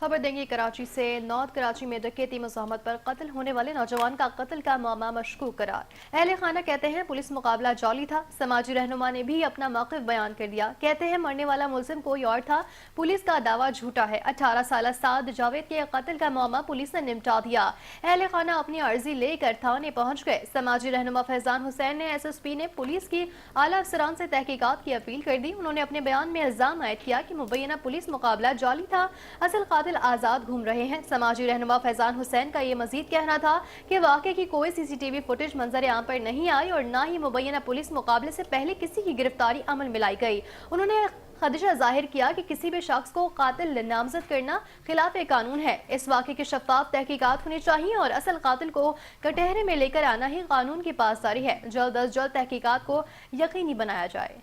खबर देंगे कराची से। नॉर्थ कराची में डकैती मज़ाहमत पर कत्ल होने वाले नौजवान का कत्ल का मामला मशकूक करार। अहले खाना कहते हैं पुलिस मुकाबला जाली था। समाजी रहनुमा ने भी अपना मौक़िफ़ बयान कर दिया। कहते हैं मरने वाला मुलजिम कोई और था, पुलिस का दावा झूठा है। 18 साल साद जावेद के कत्ल का मामला पुलिस ने निपटा दिया। अहले खाना अपनी अर्जी लेकर थाने पहुंच गए। समाजी रहनुमा फैजान हुसैन ने SSP ने पुलिस की आला अफसरान से तहकीकात की अपील कर दी। उन्होंने अपने बयान में इल्जाम आयद किया कि मुबैना पुलिस मुकाबला जाली था, असल आजाद घूम रहे हैं। समाजी रहनुमा फैजान हुसैन का ये मजीद कहना था कि वाक़े की कोई CCTV फुटेज मंजर आम पर नहीं आई और ना ही मुबैना पुलिस मुकाबले से पहले किसी की गिरफ्तारी अमल में लाई गई। उन्होंने खदशा जाहिर किया कि किसी भी शख्स को कातिल नामजद करना खिलाफ कानून है। इस वाक़े की शफाफ तहकीकात होनी चाहिए और असल कातिल को कटहरे में लेकर आना ही कानून की पासदारी है। जल्द अज जल्द तहकीकात को यकीनी बनाया जाए।